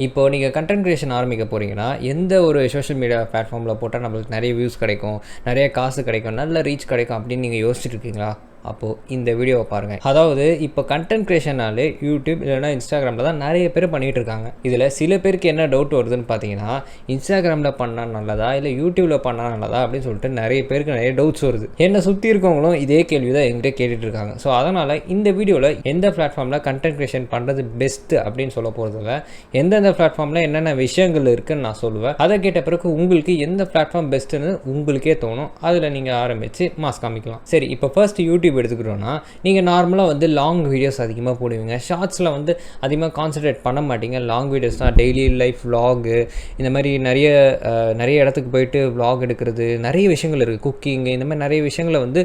இப்போ நீங்க content creation ஆரம்பிக்க போறீங்கன்னா, எந்த ஒரு சோஷியல் மீடியா பிளாட்ஃபார்ம்ல போட்டா நம்மளுக்கு நெறைய வியூஸ் கிடைக்கும், நெறைய காசு கிடைக்கும், நல்ல ரீச் கிடைக்கும் அப்படின்னு நீங்க யோசிச்சுட்டு இருக்கீங்களா? அப்போ இந்த வீடியோவ பாருங்க. அதாவது இப்போ கன்டென்ட் கிரியேஷனாலே யூடியூப் இல்லைனா இன்ஸ்டாகிராம்ல தான் நெறைய பேர் பண்ணிட்டு இருக்காங்க. இதுல சில பேருக்கு என்ன டவுட் வருதுன்னு பார்த்தீங்கன்னா, இன்ஸ்டாகிராம்ல பண்ணா நல்லதா? இல்ல யூடியூப்ல பண்ணா நல்லதா? அப்படின்னு சொல்லிட்டு நெறைய பேருக்கு நெறைய டவுட்ஸ் வருது. என்ன சுத்தி இருக்கவங்களும் இதே கேள்வி தான் என்கிட்ட கேட்டுட்டு இருக்காங்க. ஸோ அதனால இந்த வீடியோல எந்த பிளாட்ஃபார்ம்ல கன்டென்ட் கிரியேஷன் பண்றது பெஸ்ட் அப்படின்னு சொல்ல போறதில்ல. எந்தெந்த பிளாட்ஃபார்ம்ல என்னென்ன விஷயங்கள் இருக்குன்னு நான் சொல்லுவேன். அதை கேட்ட பிறகு உங்களுக்கு எந்த பிளாட்ஃபார்ம் பெஸ்ட்டுன்னு உங்களுக்கே தோணும். அதில் நீங்கள் ஆரம்பித்து மாஸ் காமிக்கலாம். சரி, இப்போ ஃபர்ஸ்ட் யூடியூப் எடுத்துக்கிறோன்னா, நீங்கள் நார்மலாக வந்து லாங் வீடியோஸ் அதிகமாக போடுவீங்க. ஷார்ட்ஸில் வந்து அதிகமாக கான்சன்ட்ரேட் பண்ண மாட்டீங்க. லாங் வீடியோஸ் தான் டெய்லி லைஃப் விலாகு, இந்த மாதிரி நிறைய இடத்துக்கு போயிட்டு விலாக் எடுக்கிறது, நிறைய விஷயங்கள் இருக்குது. குக்கிங், இந்த மாதிரி நிறைய விஷயங்களை வந்து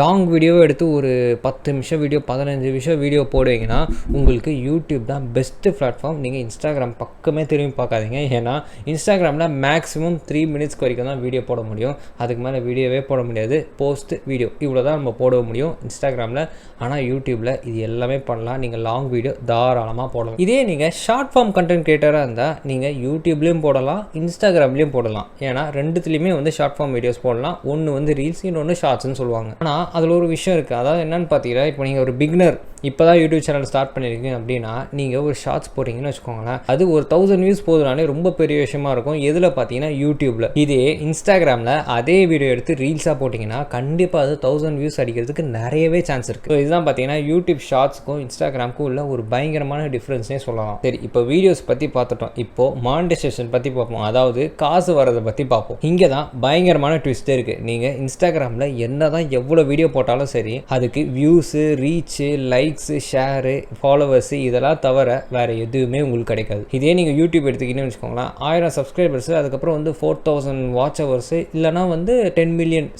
லாங் வீடியோவை எடுத்து ஒரு 10 நிமிஷம் வீடியோ 15 நிமிஷம் வீடியோ போடுவீங்கன்னா உங்களுக்கு யூடியூப் தான் பெஸ்ட்டு பிளாட்ஃபார்ம். நீங்கள் இன்ஸ்டாகிராம் பக்கமே திரும்பி பார்க்காதீங்க. ஏன்னா இன்ஸ்டாகிராமில் மேக்ஸிமம் 3 மினிட்ஸ்க்கு வரைக்கும் தான் வீடியோ போட முடியும். அதுக்கு மேலே வீடியோவே போட முடியாது. போஸ்ட் வீடியோ இவ்வளோ தான் நம்ம போட முடியும் இன்ஸ்டாகிராமில். ஆனால் யூடியூப்பில் இது எல்லாமே பண்ணலாம். நீங்கள் லாங் வீடியோ தாராளமாக போடலாம். இதே நீங்கள் ஷார்ட் ஃபார்ம் கண்டென்ட் கிரியேட்டராக இருந்தால் நீங்கள் யூடியூப்லேயும் போடலாம், இன்ஸ்டாகிராம்லேயும் போடலாம். ஏன்னா ரெண்டுத்துலேயுமே வந்து ஷார்ட் ஃபார்ம் வீடியோஸ் போடலாம். ஒன்று வந்து ரீல்ஸ், இன்னொன்று ஷார்ட்ஸ்னு சொல்லுவாங்க. ஆனால் அதில் ஒரு விஷயம் இருக்குது. அதாவது என்னென்னு பார்த்தீங்கன்னா, இப்போ நீங்கள் ஒரு பிகினர் இப்போ தான் யூடியூப் சேனல் ஸ்டார்ட் பண்ணியிருக்கீங்க அப்படின்னா, நீங்கள் ஒரு ஷார்ட்ஸ் போட்டிங்கன்னு வச்சுக்கோங்களேன், அது ஒரு 1000 வியூஸ் போதுனாலே ரொம்ப பெரிய விஷயமா இருக்கும். எதில் பார்த்தீங்கன்னா யூடியூப்பில். இதே இன்ஸ்டாகிராமில் அதே வீடியோ எடுத்து ரீல்ஸாக போட்டிங்கன்னா கண்டிப்பாக அது 1000 வியூஸ் அடிக்கிறதுக்கு நிறையவே சான்ஸ் இருக்குது. ஸோ இதுதான் பார்த்தீங்கன்னா யூடியூப் ஷார்ட்ஸ்க்கும் இன்ஸ்டாகிராமுக்கும் உள்ள ஒரு பயங்கரமான டிஃப்ரென்ஸ்னே சொல்லலாம். சரி, இப்போ வீடியோஸ் பற்றி பார்த்துட்டோம். இப்போது மானிட்டைசேஷன் பற்றி பார்ப்போம். அதாவது காசு வரதை பற்றி பார்ப்போம். இங்கே தான் பயங்கரமான ட்விஸ்ட்டே இருக்குது. நீங்கள் இன்ஸ்டாகிராமில் என்ன தான் எவ்வளோ வீடியோ போட்டாலும் சரி, அதுக்கு views, reach, likes, share, followers இதெல்லாம் தவிர வேறு எதுவுமே உங்களுக்கு கிடைக்காது. இதே நீங்கள் யூடியூப் எடுத்துக்கிட்டீங்கன்னு வச்சுக்கோங்களேன், 1000 சப்ஸ்கிரைபர்ஸு, அதுக்கப்புறம் வந்து 4000 வாட்ச் ஹவர்ஸு, இல்லைனா வந்து 10 மில்லியன்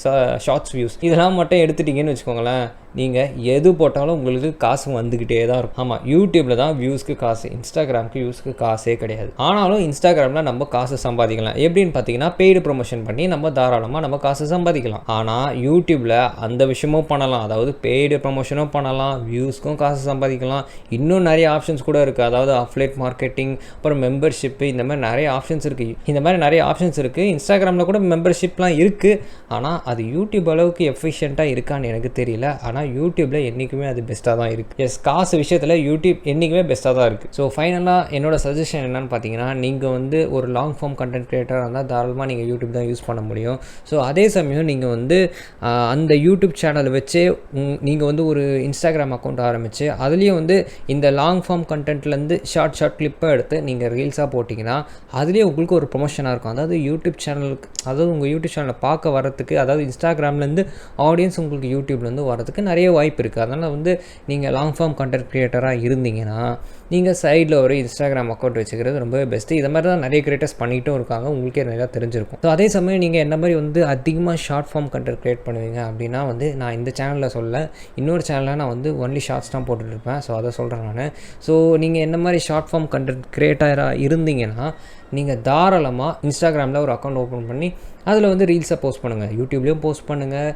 ஷார்ட்ஸ் வியூஸ், இதெல்லாம் மட்டும் எடுத்துட்டிங்கன்னு வச்சுக்கோங்களேன், நீங்கள் எது போட்டாலும் உங்களுக்கு காசு வந்துக்கிட்டே தான் இருக்கும். ஆமாம், யூடியூப்பில் தான் வியூஸ்க்கு காசு, இன்ஸ்டாகிராமுக்கு வியூஸ்க்கு காசே கிடையாது. ஆனாலும் இன்ஸ்டாகிராமில் நம்ம காசு சம்பாதிக்கலாம். எப்படின்னு பார்த்தீங்கன்னா, பெய்டு ப்ரொமோஷன் பண்ணி நம்ம தாராளமாக நம்ம காசு சம்பாதிக்கலாம். ஆனால் யூடியூப்பில் அந்த விஷயமும் பண்ணலாம். அதாவது பெய்டு ப்ரொமோஷனும் பண்ணலாம், வியூஸ்க்கும் காசு சம்பாதிக்கலாம். இன்னும் நிறைய ஆப்ஷன்ஸ் கூட இருக்குது. அதாவது அஃப்லேட் மார்க்கெட்டிங், அப்புறம் மெம்பர்ஷிப்பு, இந்த மாதிரி நிறைய ஆப்ஷன்ஸ் இருக்குது. இன்ஸ்டாகிராமில் கூட மெம்பர்ஷிப்லாம் இருக்குது. ஆனால் அது யூடியூப் அளவுக்கு எஃபிஷியண்ட்டாக இருக்கான்னு எனக்கு தெரியல. ஆனால் யூடியூப்பில் என்றைக்குமே அது பெஸ்ட்டாக தான் இருக்குது. எஸ், காசு விஷயத்தில் யூடியூப் என்றைக்குமே பெஸ்ட்டாக தான் இருக்குது. ஸோ ஃபைனலாக என்னோட சஜஷன் என்னென்னு பார்த்தீங்கன்னா, நீங்கள் வந்து ஒரு லாங் ஃபார்ம் கண்டென்ட் கிரியேட்டராக இருந்தால் தாராளமாக நீங்கள் யூடியூப் தான் யூஸ் பண்ண முடியும். ஸோ அதே சமயம் நீங்கள் வந்து அந்த யூடியூப் சேனலை வச்சே நீங்கள் வந்து ஒரு இன்ஸ்டாகிராம் அக்கௌண்ட் ஆரம்பித்து அதுலேயும் வந்து இந்த லாங் ஃபார்ம் கண்டென்ட்லேருந்து ஷார்ட் கிளிப்பை எடுத்து நீங்கள் ரீல்ஸாக போட்டிங்கன்னா அதுலேயே உங்களுக்கு ஒரு ப்ரொமோஷனாக இருக்கும். அதாவது யூடியூப் சேனலுக்கு, அதாவது உங்கள் யூடியூப் சேனலை பார்க்க வரத்துக்கு, அதாவது இன்ஸ்டாகிராம்லேருந்து ஆடியன்ஸ் உங்களுக்கு யூடியூப்லேருந்து வரதுக்கு நிறைய வாய்ப்பு இருக்குது. அதனால் வந்து நீங்கள் லாங் ஃபார்ம் கண்டென்ட் கிரியேட்டராக இருந்தீங்கன்னா நீங்கள் சைடில் ஒரு இன்ஸ்டாகிராம் அக்கௌண்ட் வச்சுக்கிறது ரொம்பவே பெஸ்ட்டு. இதை மாதிரி தான் நிறைய கிரியேட்டர்ஸ் பண்ணிகிட்டும் இருக்காங்க, உங்களுக்கே நிறையா தெரிஞ்சிருக்கும். ஸோ அதே சமயம் நீங்கள் என்ன மாதிரி வந்து அதிகமாக ஷார்ட் ஃபார்ம் கண்டென்ட் கிரியேட் பண்ணுவீங்க அப்படின்னா வந்து நான் இந்த சேனலில் சொல்ல, இன்னொரு சேனலில் நான் வந்து ஒன்லி ஷார்ட்ஸ் தான் போட்டுட்ருப்பேன். ஸோ அதை சொல்கிறேன் நான். ஸோ நீங்கள் என்ன மாதிரி ஷார்ட் ஃபார்ம் கண்டென்ட் கிரியேட்டராக இருந்தீங்கன்னா நீங்கள் தாராளமாக இன்ஸ்டாகிராமில் ஒரு அக்கௌண்ட் ஓப்பன் பண்ணி அதில் வந்து ரீல்ஸை போஸ்ட் பண்ணுங்கள். யூடியூப்லேயும் போஸ்ட் பண்ணுங்கள்,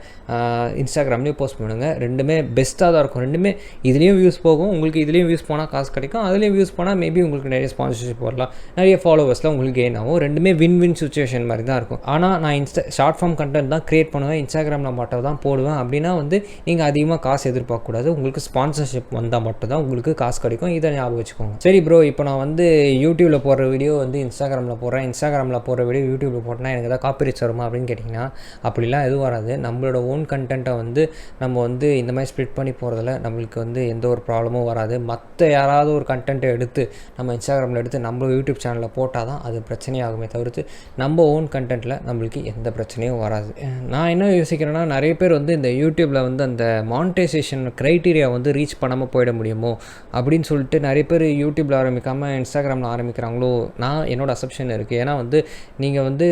இன்ஸ்டாகிராம்லேயும் போஸ்ட் பண்ணுங்கள். ரெண்டுமே பெஸ்ட்டாக தான் இருக்கும். ரெண்டுமே இதுலேயும் வியூஸ் போகும், உங்களுக்கு இதுலேயும் வியூஸ் போனால் காசு கிடைக்கும், அதுலேயும் வியூஸ் போனால் மேபி உங்களுக்கு நிறைய ஸ்பான்சர்ஷிப் வரலாம், நிறைய ஃபாலோவர்ஸ்லாம் உங்களுக்கு கெயின் ஆகும். ரெண்டுமே வின் சுச்சுவேஷன் மாதிரி தான் இருக்கும். ஆனால் நான் ஷார்ட் ஃபார்ம் கண்டென்ட் தான் க்ரியேட் பண்ணுவேன், இன்ஸ்டாகிராமில் மட்டும் தான் போடுவேன் அப்படின்னா வந்து நீங்கள் அதிகமாக காசு எதிர்பார்க்கக்கூடாது. உங்களுக்கு ஸ்பான்சர்ஷிப் வந்தால் மட்டும் தான் உங்களுக்கு காசு கிடைக்கும். இதை ஞாபகம் வச்சுக்கோங்க. சரி ப்ரோ, இப்போ நான் வந்து யூடியூப்பில் போடுற வீடியோ வந்து இன்ஸ்டாகிராமில் போடுறேன், இன்ஸ்டாகிராமில் போடுற வீடியோ யூடியூப்பில் போட்டேன்னா எனக்கு தான் காப்பிரைட்ஸ் வருமா அப்படின்னு கேட்டிங்கன்னா அப்படிலாம் எதுவும் வராது. நம்மளோட ஓன் கண்டென்ட்டை வந்து நம்ம வந்து இந்த மாதிரி ஸ்ப்ளிட் பண்ணி போகிறதுல நம்மளுக்கு வந்து எந்த ஒரு ப்ராப்ளமும் வராது. மற்ற யாராவது ஒரு கண்டென்ட்டை எடுத்து நம்ம இன்ஸ்டாகிராமில் எடுத்து நம்ம யூடியூப் சேனலில் போட்டால் தான் அது பிரச்சனையாகுமே தவிர்த்து நம்ம ஓன் கண்டென்ட்டில் நம்மளுக்கு எந்த பிரச்சனையும் வராது. நான் என்ன யோசிக்கிறேன்னா, நிறைய பேர் வந்து இந்த யூடியூப்பில் வந்து அந்த மானிட்டைசேஷன் க்ரைட்டீரியா வந்து ரீச் பண்ணாமல் போயிட முடியுமோ அப்படின்னு சொல்லிட்டு நிறைய பேர் யூடியூப்பில் ஆரம்பிக்காமல் இன்ஸ்டாகிராமில் ஆரம்பிக்கிறாங்களோ நான் என்னோட அசப்ஷன் இருக்குது. ஏன்னா வந்து நீங்கள் வந்து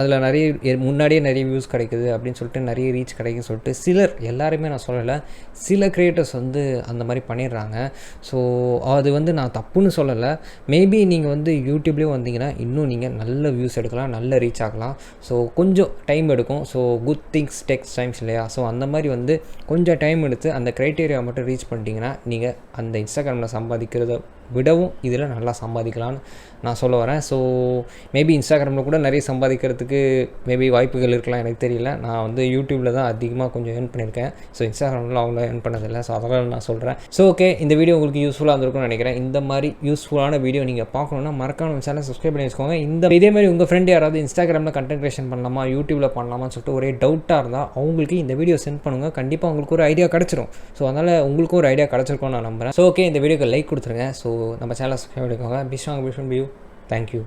அதில் முன்னாடியே நிறைய வியூஸ் கிடைக்குது அப்படின்னு சொல்லிட்டு நிறைய ரீச் கிடைக்குன்னு சொல்லிட்டு சிலர், எல்லாருமே நான் சொல்லலை, சில கிரியேட்டர்ஸ் வந்து அந்த மாதிரி பண்ணிடுறாங்க. ஸோ அது வந்து நான் தப்புன்னு சொல்லலை. மேபி நீங்கள் வந்து யூடியூப்லேயும் வந்தீங்கன்னா இன்னும் நீங்கள் நல்ல வியூஸ் எடுக்கலாம், நல்ல ரீச் ஆகலாம். ஸோ கொஞ்சம் டைம் எடுக்கும். So good things takes times இல்லையா? ஸோ அந்த மாதிரி வந்து கொஞ்சம் டைம் எடுத்து அந்த க்ரைட்டீரியா மட்டும் ரீச் பண்ணிட்டீங்கன்னா நீங்கள் அந்த இன்ஸ்டாகிராமில் சம்பாதிக்கிறத விடவும் இதில் நல்லா சம்பாதிக்கலான்னு நான் சொல்ல வரேன். ஸோ மேபி இன்ஸ்டாகிராமில் கூட நிறைய சம்பாதிக்கிறதுக்கு மேபி வாய்ப்புகள் இருக்கலாம், எனக்கு தெரியல. நான் வந்து யூடியூப்பில் தான் அதிகமாக கொஞ்சம் ஏர்ன் பண்ணியிருக்கேன். ஸோ இன்ஸ்டாகிராமில் அவங்கள ஏர்ன் பண்ணதில்லை. ஸோ அதனால் நான் சொல்கிறேன். ஸோ ஓகே, இந்த வீடியோ உங்களுக்கு யூஸ்ஃபுல்லாக இருந்திருக்கும்னு நினைக்கிறேன். இந்த மாதிரி யூஸ்ஃபுல்லான வீடியோ நீங்கள் பார்க்கணுன்னா மறக்காம நம்ம சேனல் சப்ஸ்கிரைப் பண்ணி வச்சுக்கோங்க. இதே மாதிரி உங்கள் ஃப்ரெண்ட் யாராவது இன்ஸ்டாகிராமில் கண்டென்ட் கிரியேஷன் பண்ணலாமா, யூடியூப்பில் பண்ணலாமான்னு சொல்லிட்டு ஒரே டவுட்டாக இருந்தால் அவங்களுக்கு இந்த வீடியோ சென்ட் பண்ணுங்கள். கண்டிப்பாக உங்களுக்கு ஒரு ஐடியா கிடச்சிரும். ஸோ அதனால் உங்களுக்கும் ஒரு ஐடியா கிடச்சிருக்கும்னு நான் நம்புகிறேன். ஸோ ஓகே, இந்த வீடியோக்கு லைக் கொடுத்துருங்க. ஸோ நம்ம சேனலை சப்ஸ்கிரைப் பண்ணிக்கோங்க. பிஸ்வாங் பியூ. தேங்க்யூ.